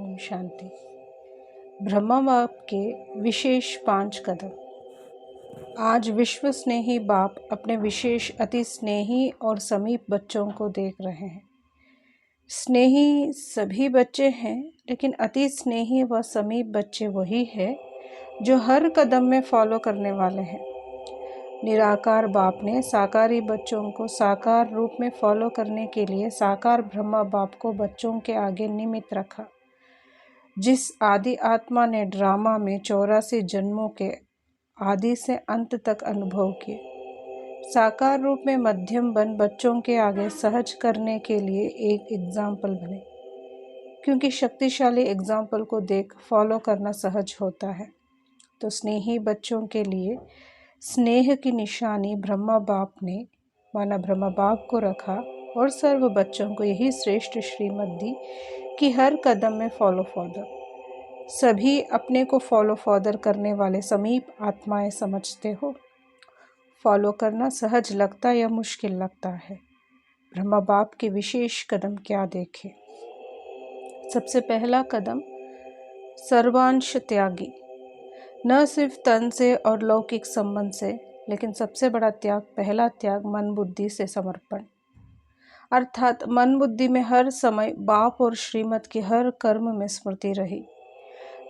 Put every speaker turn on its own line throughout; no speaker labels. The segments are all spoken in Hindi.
ओम शांति। ब्रह्मा बाप के विशेष 5 कदम। आज विश्व स्नेही बाप अपने विशेष अति स्नेही और समीप बच्चों को देख रहे हैं। स्नेही सभी बच्चे हैं, लेकिन अति स्नेही व समीप बच्चे वही है जो हर कदम में फॉलो करने वाले हैं। निराकार बाप ने साकारी बच्चों को साकार रूप में फॉलो करने के लिए साकार ब्रह्मा बाप को बच्चों के आगे निमित्त रखा। जिस आदि आत्मा ने ड्रामा में 84 जन्मों के आदि से अंत तक अनुभव किए, साकार रूप में मध्यम बन बच्चों के आगे सहज करने के लिए एक एग्जाम्पल बने, क्योंकि शक्तिशाली एग्जाम्पल को देख फॉलो करना सहज होता है। तो स्नेही बच्चों के लिए स्नेह की निशानी ब्रह्मा बाप ने माना ब्रह्मा बाप को रखा और सर्व बच्चों को यही श्रेष्ठ श्रीमत दी कि हर कदम में फॉलो फॉदर। सभी अपने को फॉलो फॉदर करने वाले समीप आत्माएं समझते हो। फॉलो करना सहज लगता या मुश्किल लगता है? ब्रह्मा बाप के विशेष कदम क्या देखें? सबसे पहला कदम सर्वांश त्यागी। न सिर्फ तन से और लौकिक संबंध से, लेकिन सबसे बड़ा त्याग, पहला त्याग मन बुद्धि से समर्पण। अर्थात मन बुद्धि में हर समय बाप और श्रीमत की हर कर्म में स्मृति रही।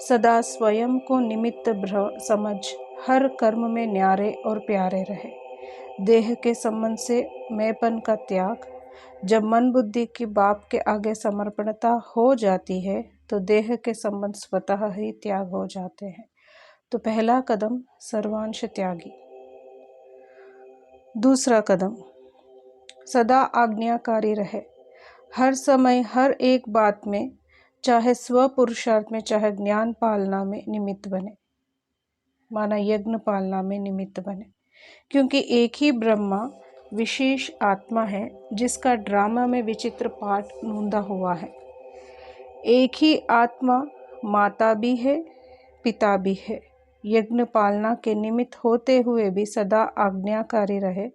सदा स्वयं को निमित्त समझ हर कर्म में न्यारे और प्यारे रहे। देह के संबंध से मैंपन का त्याग। जब मन बुद्धि की बाप के आगे समर्पणता हो जाती है तो देह के संबंध स्वतः ही त्याग हो जाते हैं। तो पहला कदम सर्वांश त्यागी। दूसरा कदम सदा आज्ञाकारी रहे। हर समय हर एक बात में, चाहे स्व पुरुषार्थ में चाहे ज्ञान पालना में निमित्त बने, माना यज्ञ पालना में निमित्त बने, क्योंकि एक ही ब्रह्मा विशेष आत्मा है जिसका ड्रामा में विचित्र पाठ नूंदा हुआ है। एक ही आत्मा माता भी है, पिता भी है। यज्ञ पालना के निमित्त होते हुए भी सदा आज्ञाकारी रहे।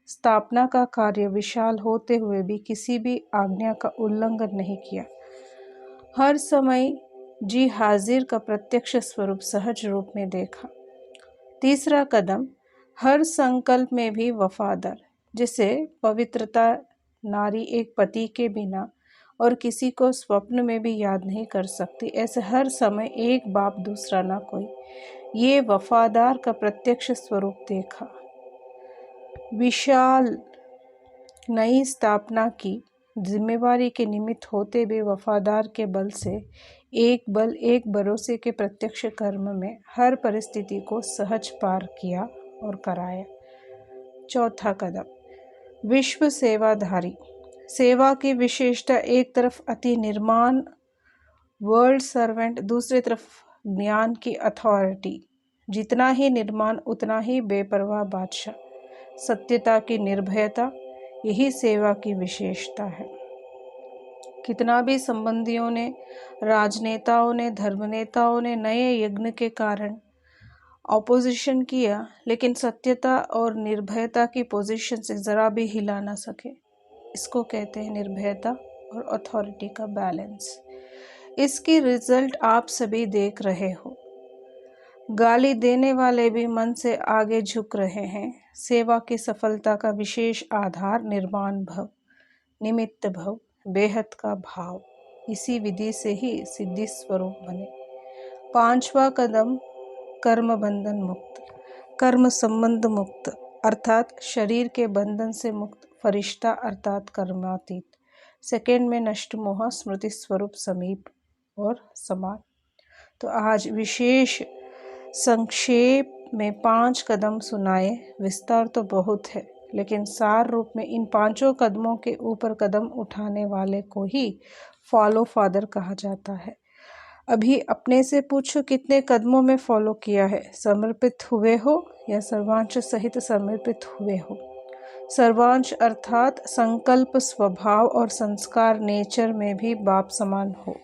स्थापना का कार्य विशाल होते हुए भी किसी भी आज्ञा का उल्लंघन नहीं किया। हर समय जी हाजिर का प्रत्यक्ष स्वरूप सहज रूप में देखा। तीसरा कदम हर संकल्प में भी वफादार। जिसे पवित्रता नारी एक पति के बिना और किसी को स्वप्न में भी याद नहीं कर सकती, ऐसे हर समय एक बाप दूसरा ना कोई, ये वफादार का प्रत्यक्ष स्वरूप देखा। विशाल नई स्थापना की जिम्मेवारी के निमित्त होते भी वफादार के बल से एक भरोसे के प्रत्यक्ष कर्म में हर परिस्थिति को सहज पार किया और कराया। चौथा कदम विश्व सेवाधारी। सेवा की विशेषता, एक तरफ अति निर्माण वर्ल्ड सर्वेंट, दूसरी तरफ ज्ञान की अथॉरिटी। जितना ही निर्माण उतना ही बेपरवाह बादशाह। सत्यता की निर्भयता, यही सेवा की विशेषता है। कितना भी संबंधियों ने, राजनेताओं ने, धर्मनेताओं ने नए यज्ञ के कारण ऑपोजिशन किया, लेकिन सत्यता और निर्भयता की पोजीशन से जरा भी हिला ना सके। इसको कहते हैं निर्भयता और अथॉरिटी का बैलेंस। इसकी रिजल्ट आप सभी देख रहे हो। गाली देने वाले भी मन से आगे झुक रहे हैं। सेवा की सफलता का विशेष आधार निर्माण भव, निमित्त भव, बेहद का भाव। इसी विधि से ही सिद्धि स्वरूप बने। पांचवा कदम कर्म बंधन मुक्त, कर्म संबंध मुक्त, अर्थात शरीर के बंधन से मुक्त, फरिश्ता अर्थात कर्मातीत। सेकेंड में नष्ट मोह, स्मृति स्वरूप समीप और समान। तो आज विशेष संक्षेप में 5 कदम सुनाए। विस्तार तो बहुत है, लेकिन सार रूप में इन 5 कदमों के ऊपर कदम उठाने वाले को ही फॉलो फादर कहा जाता है। अभी अपने से पूछो, कितने कदमों में फॉलो किया है? समर्पित हुए हो या सर्वांश सहित समर्पित हुए हो? सर्वांश अर्थात संकल्प, स्वभाव और संस्कार, नेचर में भी बाप समान हो।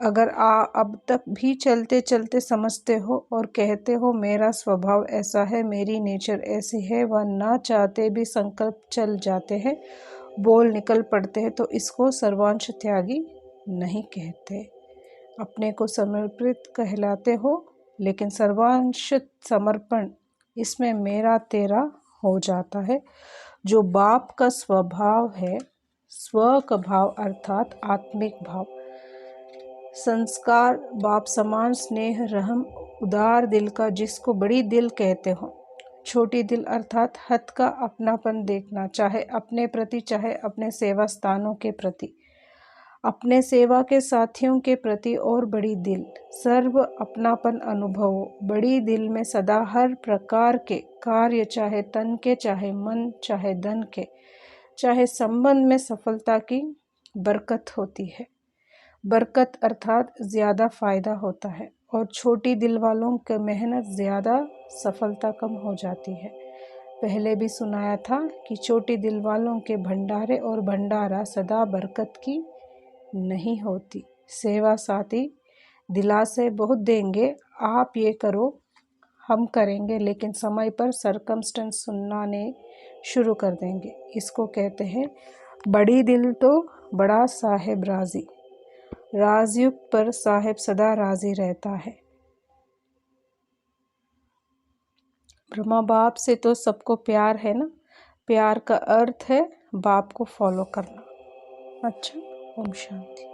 अगर अब तक भी चलते चलते समझते हो और कहते हो मेरा स्वभाव ऐसा है, मेरी नेचर ऐसी है, वह ना चाहते भी संकल्प चल जाते हैं, बोल निकल पड़ते हैं, तो इसको सर्वांश त्यागी नहीं कहते। अपने को समर्पित कहलाते हो, लेकिन सर्वांश समर्पण इसमें मेरा तेरा हो जाता है। जो बाप का स्वभाव है, स्व का भाव अर्थात आत्मिक भाव, संस्कार, बाप समान स्नेह, रहम, उदार दिल का जिसको बड़ी दिल कहते हो, छोटी दिल अर्थात हद का अपनापन देखना, चाहे अपने प्रति चाहे अपने सेवा स्थानों के प्रति, अपने सेवा के साथियों के प्रति, और बड़ी दिल, सर्व अपनापन अनुभव, बड़ी दिल में सदा हर प्रकार के कार्य, चाहे तन के, चाहे मन, चाहे धन के, चाहे संबंध में सफलता की बरकत होती है। बरकत अर्थात ज़्यादा फायदा होता है, और छोटी दिल वालों की मेहनत ज़्यादा, सफलता कम हो जाती है। पहले भी सुनाया था कि छोटी दिल वालों के भंडारे और भंडारा सदा बरकत की नहीं होती। सेवा साथी दिलासे बहुत देंगे, आप ये करो हम करेंगे, लेकिन समय पर सरकमस्टेंस सुनाने शुरू कर देंगे। इसको कहते हैं बड़ी दिल तो बड़ा साहेब राजी, राजयुक्त पर साहेब सदा राजी रहता है। ब्रह्मा बाप से तो सबको प्यार है ना, प्यार का अर्थ है बाप को फॉलो करना। अच्छा, ओम शांति।